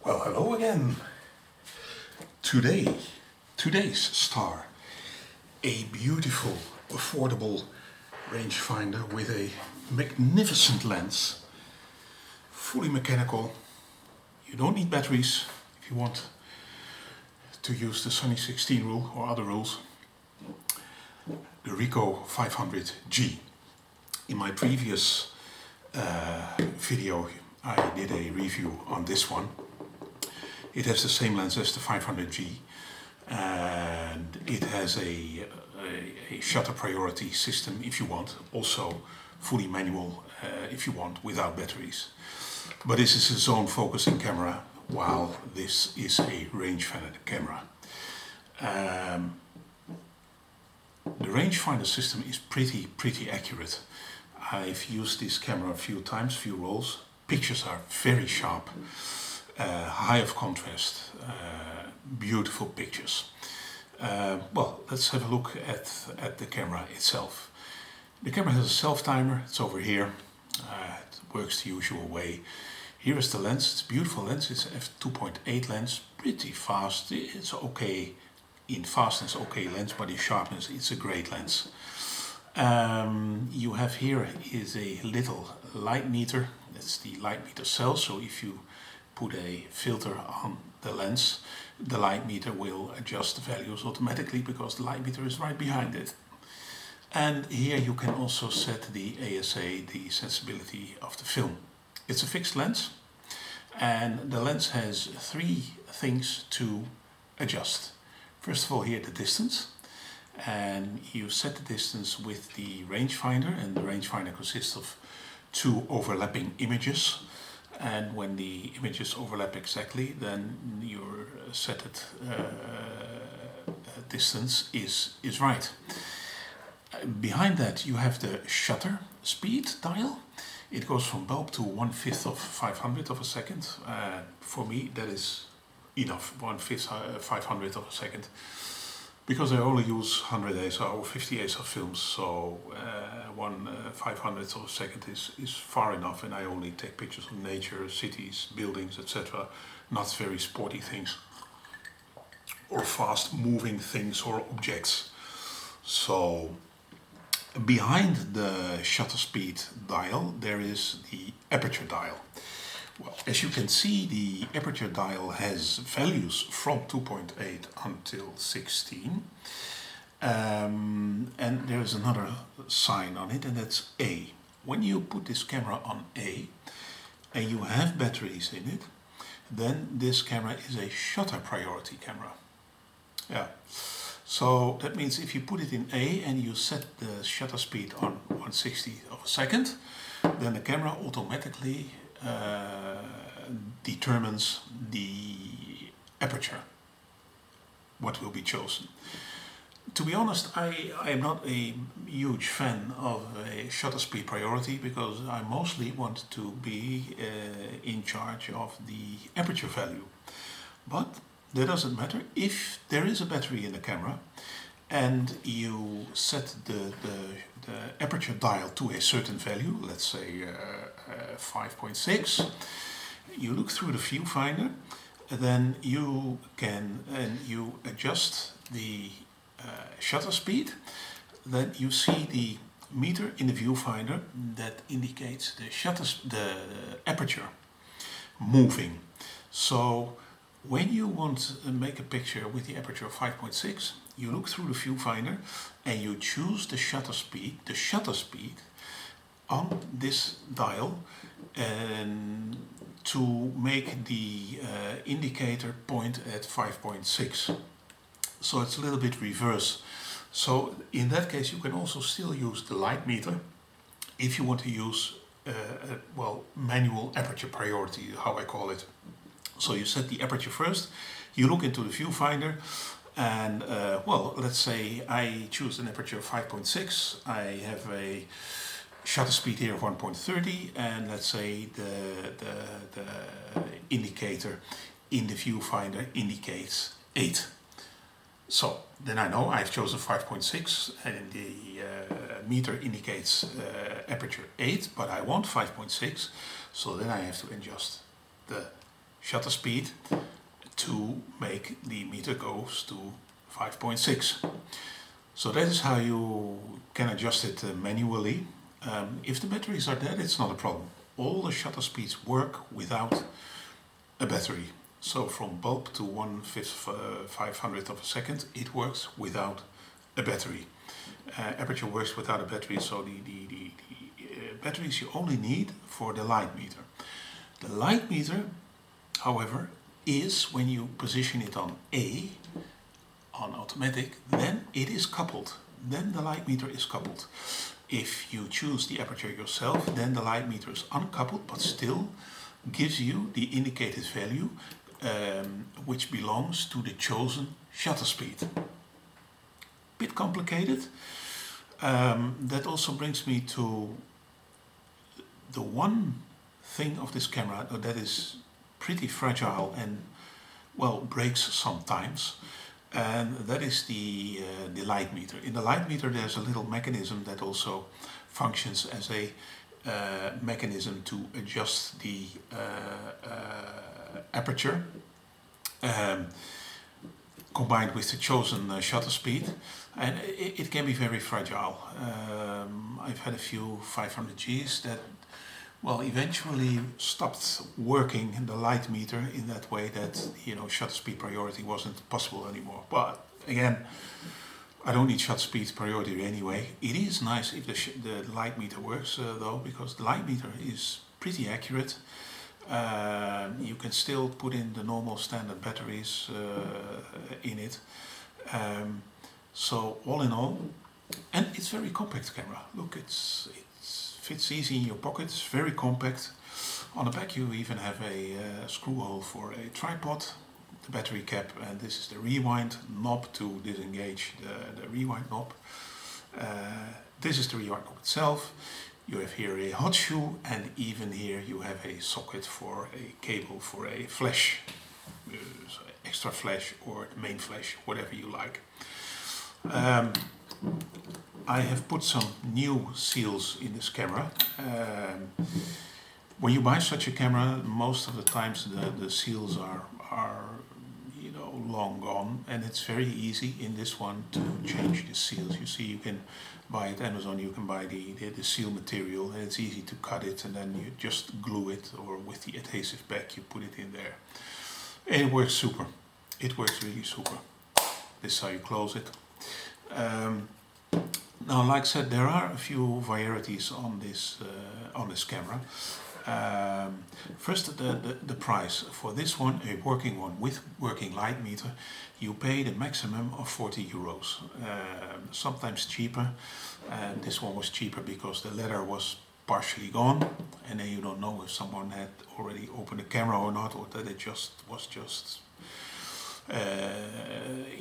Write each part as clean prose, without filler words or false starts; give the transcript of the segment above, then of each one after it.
Well, hello again. Today's star, a beautiful, affordable rangefinder with a magnificent lens, fully mechanical. You don't need batteries if you want to use the Sunny 16 rule or other rules. The Ricoh 500G. In my previous video I did a review on this one. It has the same lens as the 500G and it has a shutter priority system if you want, also fully manual if you want, without batteries. But this is a zone focusing camera, while this is a rangefinder camera. The rangefinder system is pretty accurate. I've used this camera a few times, few rolls. Pictures are very sharp, high of contrast, beautiful pictures. Well, let's have a look at the camera itself. The camera has a self-timer, it's over here. It works the usual way. Here is the lens, it's a beautiful lens, it's f2.8 lens, pretty fast. It's okay in fastness, okay lens, but in sharpness it's a great lens. You have here is a little light meter. That's the light meter cell, so if you put a filter on the lens, the light meter will adjust the values automatically because the light meter is right behind it. And here you can also set the ASA, the sensibility of the film. It's a fixed lens and the lens has three things to adjust. First of all, here the distance, and you set the distance with the rangefinder, and the rangefinder consists of two overlapping images, and when the images overlap exactly, then your set distance is right. Behind that you have the shutter speed dial. It goes from bulb to 1/5 of 500 of a second. For me that is enough, 1/5 500 of a second. Because I only use 100 ASR or 50 ASR films, so 1/500 of a second is far enough, and I only take pictures of nature, cities, buildings, etc. Not very sporty things or fast moving things or objects. So behind the shutter speed dial there is the aperture dial. Well, as you can see, the aperture dial has values from 2.8 until 16. And there is another sign on it, and that's A. When you put this camera on A and you have batteries in it, then this camera is a shutter priority camera. Yeah. So that means if you put it in A and you set the shutter speed on 1/60 of a second, then the camera automatically determines the aperture, what will be chosen. To be honest, I am not a huge fan of a shutter speed priority because I mostly want to be in charge of the aperture value. But that doesn't matter. If there is a battery in the camera and you set the aperture dial to a certain value, let's say 5.6, you look through the viewfinder, then you can adjust the shutter speed. Then you see the meter in the viewfinder that indicates the aperture moving. So when you want to make a picture with the aperture of 5.6, you look through the viewfinder and you choose the shutter speed on this dial, and to make the indicator point at 5.6. So it's a little bit reverse. So in that case you can also still use the light meter if you want to use well, manual aperture priority, how I call it. So you set the aperture first, you look into the viewfinder, and well, let's say I choose an aperture of 5.6, I have a shutter speed here of 1.30, and let's say the indicator in the viewfinder indicates 8. So then I know I've chosen 5.6 and the meter indicates aperture 8, but I want 5.6, so then I have to adjust the shutter speed to make the meter goes to 5.6. So that is how you can adjust it manually. If the batteries are dead, it's not a problem. All the shutter speeds work without a battery. So from bulb to 1/500th of a second, it works without a battery. Aperture works without a battery, so the batteries you only need for the light meter. The light meter, however, is when you position it on A, on automatic, then it is coupled. Then the light meter is coupled. If you choose the aperture yourself, then the light meter is uncoupled, but still gives you the indicated value, which belongs to the chosen shutter speed. Bit complicated. That also brings me to the one thing of this camera that is pretty fragile and, well, breaks sometimes, and that is the light meter. In the light meter there's a little mechanism that also functions as a mechanism to adjust the aperture combined with the chosen shutter speed, and it can be very fragile. I've had a few 500Gs that, well, eventually stopped working in the light meter in that way that, you know, shutter speed priority wasn't possible anymore. But again, I don't need shutter speed priority anyway. It is nice if the light meter works though, because the light meter is pretty accurate. You can still put in the normal standard batteries in it. So all in all, and it's very compact camera. Look, it fits easy in your pocket. It's very compact. On the back you even have a screw hole for a tripod, the battery cap, and this is the rewind knob to disengage the rewind knob. This is the rewind knob itself. You have here a hot shoe, and even here you have a socket for a cable for a flash, so extra flash or main flash, whatever you like. I have put some new seals in this camera. When you buy such a camera, most of the times the seals are you know, long gone, and it's very easy in this one to change the seals. You see, you can buy at Amazon, you can buy the seal material, and it's easy to cut it, and then you just glue it, or with the adhesive back you put it in there. And it works super. It works really super. This is how you close it. Now, like I said, there are a few varieties on this camera. First, the price. For this one, a working one with working light meter, you pay the maximum of 40 euros. Sometimes cheaper, and this one was cheaper because the leather was partially gone, and then you don't know if someone had already opened the camera or not, or that it was just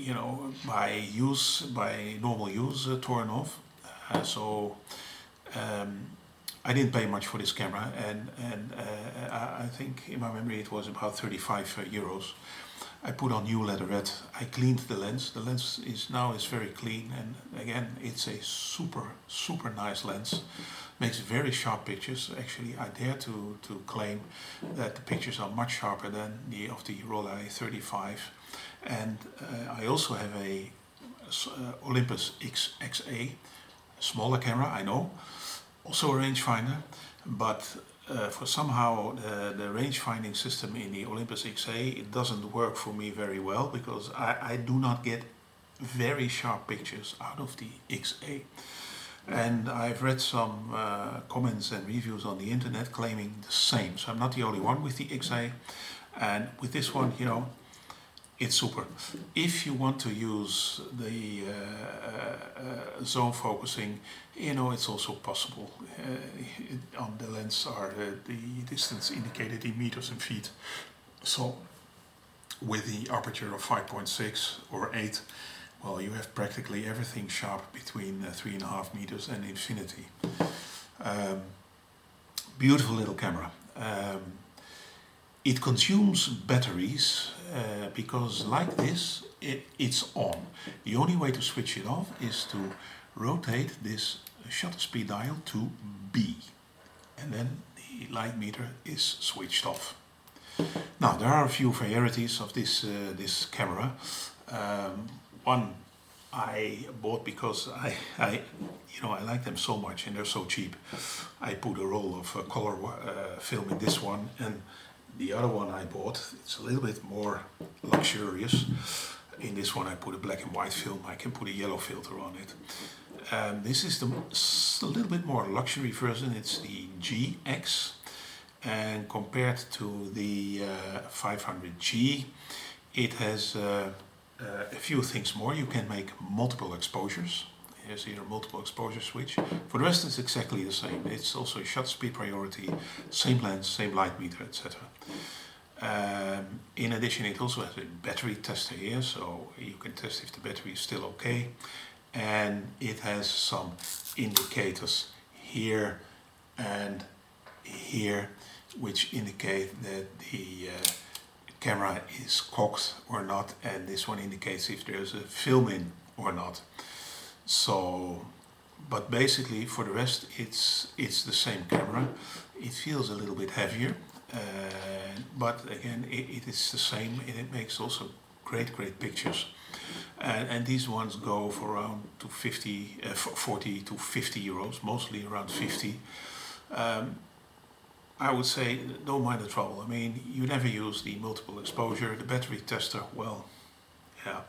you know, by normal use torn off. So I didn't pay much for this camera, and I think in my memory it was about 35 euros. I put on new leatherette. I cleaned the lens. The lens is very clean, and again, it's a super nice lens. Makes very sharp pictures. Actually, I dare to claim that the pictures are much sharper than the of the Rollei 35. And I also have a Olympus XA, smaller camera, I know, also a rangefinder, but for somehow the range finding system in the Olympus XA, it doesn't work for me very well, because I do not get very sharp pictures out of the XA. And I've read some comments and reviews on the internet claiming the same, so I'm not the only one with the XA. And with this one, you know, it's super. If you want to use the zone focusing, you know, it's also possible. On the lens are the distance indicated in meters and feet. So with the aperture of 5.6 or 8, well, you have practically everything sharp between 3.5 meters and infinity. Beautiful little camera. It consumes batteries because, like this, it's on. The only way to switch it off is to rotate this shutter speed dial to B, and then the light meter is switched off. Now there are a few varieties of this camera. One I bought because I like them so much and they're so cheap. I put a roll of color film in this one, and the other one I bought, it's a little bit more luxurious. In this one I put a black and white film. I can put a yellow filter on it. This is a little bit more luxury version. It's the GX, and compared to the 500G, it has a few things more. You can make multiple exposures. Here's here a multiple exposure switch. For the rest it's exactly the same. It's also a shutter speed priority, same lens, same light meter, etc. In addition, it also has a battery tester here, so you can test if the battery is still okay. And it has some indicators here and here, which indicate that the camera is cocked or not, and this one indicates if there's a film in or not. So, but basically for the rest it's the same camera. It feels a little bit heavier, but again it is the same, and it makes also great pictures. And these ones go for around 40 to 50 euros, mostly around 50. I would say don't mind the trouble. I mean, you never use the multiple exposure. The battery tester, well, yeah.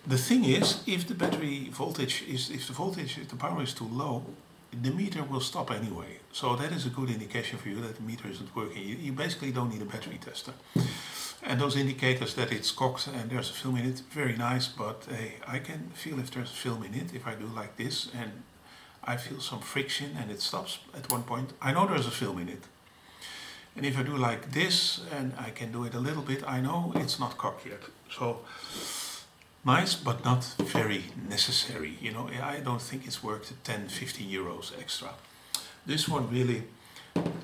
The thing is, if the battery voltage is, if the power is too low, the meter will stop anyway. So that is a good indication for you that the meter isn't working. You basically don't need a battery tester. And those indicators that it's cocked and there's a film in it, very nice, but hey, I can feel if there's a film in it if I do like this, and I feel some friction and it stops at one point. I know there's a film in it. And if I do like this, and I can do it a little bit, I know it's not cocked yet. So nice, but not very necessary. You know, I don't think it's worth the 10, 15 euros extra. This one really,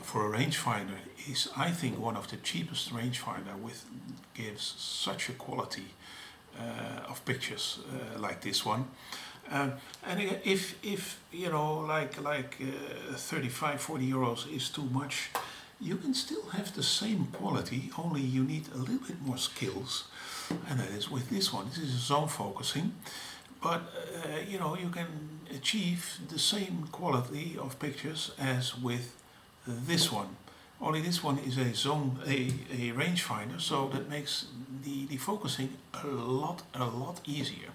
for a rangefinder, is I think one of the cheapest rangefinder, gives such a quality of pictures like this one. And if you know, like 35, 40 euros is too much, you can still have the same quality, only you need a little bit more skills, and that is with this one. This is zone focusing, but you know, you can achieve the same quality of pictures as with this one. Only this one is a rangefinder, so that makes the focusing a lot easier.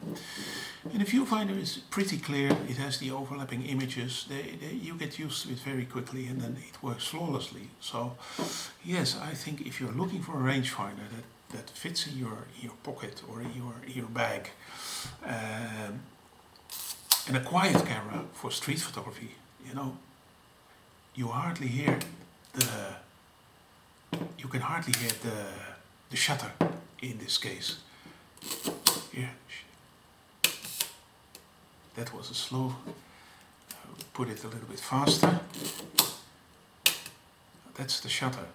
And the viewfinder is pretty clear. It has the overlapping images. You get used to it very quickly, and then it works flawlessly. So yes, I think if you're looking for a rangefinder that fits in your pocket or your bag, and a quiet camera for street photography, you know, you can hardly hear the shutter in this case. Here, that was a slow. Put it a little bit faster. That's the shutter.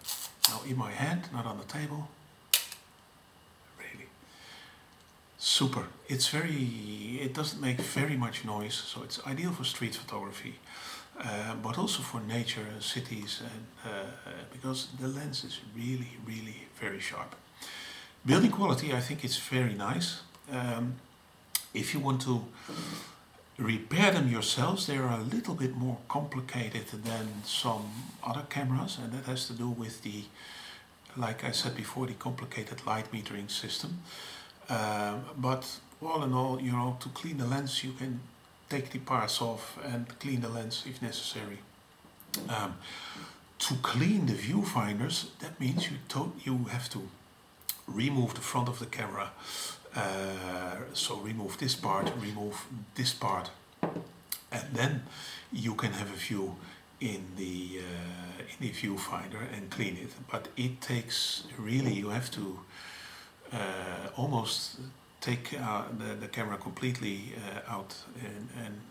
Now in my hand, not on the table. Really super. It doesn't make very much noise, so it's ideal for street photography. But also for nature and cities, and because the lens is really very sharp. Building quality, I think it's very nice. If you want to repair them yourselves, they are a little bit more complicated than some other cameras, and that has to do with the, like I said before, the complicated light metering system. But all in all, you know, to clean the lens, you can take the parts off and clean the lens if necessary. To clean the viewfinders, that means you have to remove the front of the camera. So remove this part, and then you can have a view in the viewfinder and clean it. But it takes really, you have to almost take the camera completely out, and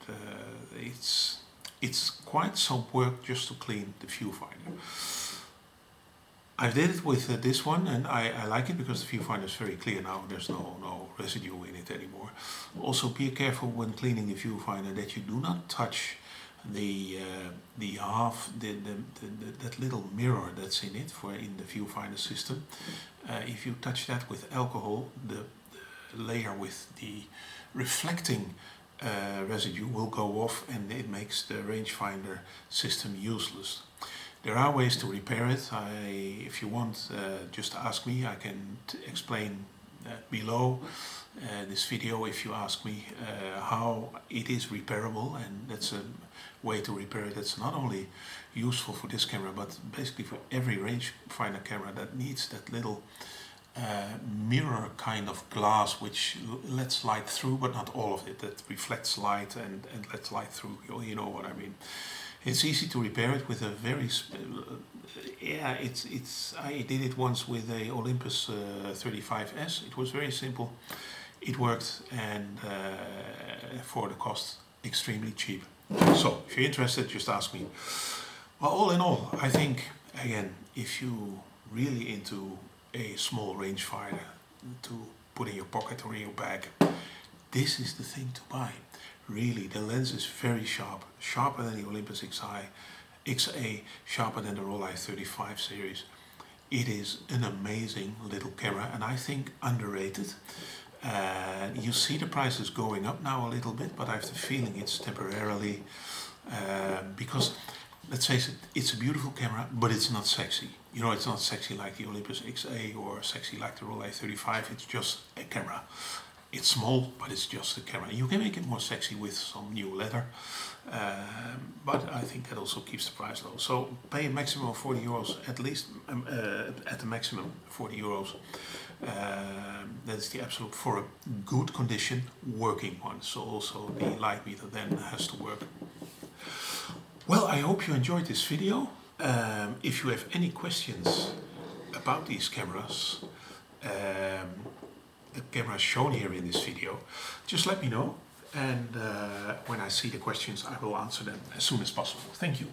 it's quite some work just to clean the viewfinder. I did it with this one, and I like it because the viewfinder is very clear now. There's no residue in it anymore. Also, be careful when cleaning the viewfinder that you do not touch that little mirror that's in it in the viewfinder system. If you touch that with alcohol, the layer with the reflecting residue will go off, and it makes the rangefinder system useless. There are ways to repair it. If you want, just ask me. I can explain below this video, if you ask me, how it is repairable, and that's a way to repair it that's not only useful for this camera, but basically for every rangefinder camera that needs that little mirror kind of glass which lets light through, but not all of it, that reflects light and lets light through. You know what I mean. It's easy to repair it with a very I did it once with a Olympus 35S. It was very simple. It worked, and for the cost, extremely cheap. So if you're interested, just ask me. Well, all in all, I think, again, if you really into a small rangefinder to put in your pocket or in your bag, this is the thing to buy. Really, the lens is very sharp, sharper than the Olympus XA, sharper than the Rollei 35 series. It is an amazing little camera, and I think underrated. You see the prices going up now a little bit, but I have the feeling it's temporarily, because, let's face it, it's a beautiful camera, but it's not sexy. You know, it's not sexy like the Olympus XA or sexy like the Rollei 35. It's just a camera. It's small, but it's just a camera. You can make it more sexy with some new leather, but I think that also keeps the price low. So pay a maximum of 40 euros, at least, at the maximum 40 euros. That's the absolute, for a good condition working one. So also the light meter then has to work. Well, I hope you enjoyed this video. If you have any questions about these cameras, the cameras shown here in this video, just let me know, and when I see the questions, I will answer them as soon as possible. Thank you.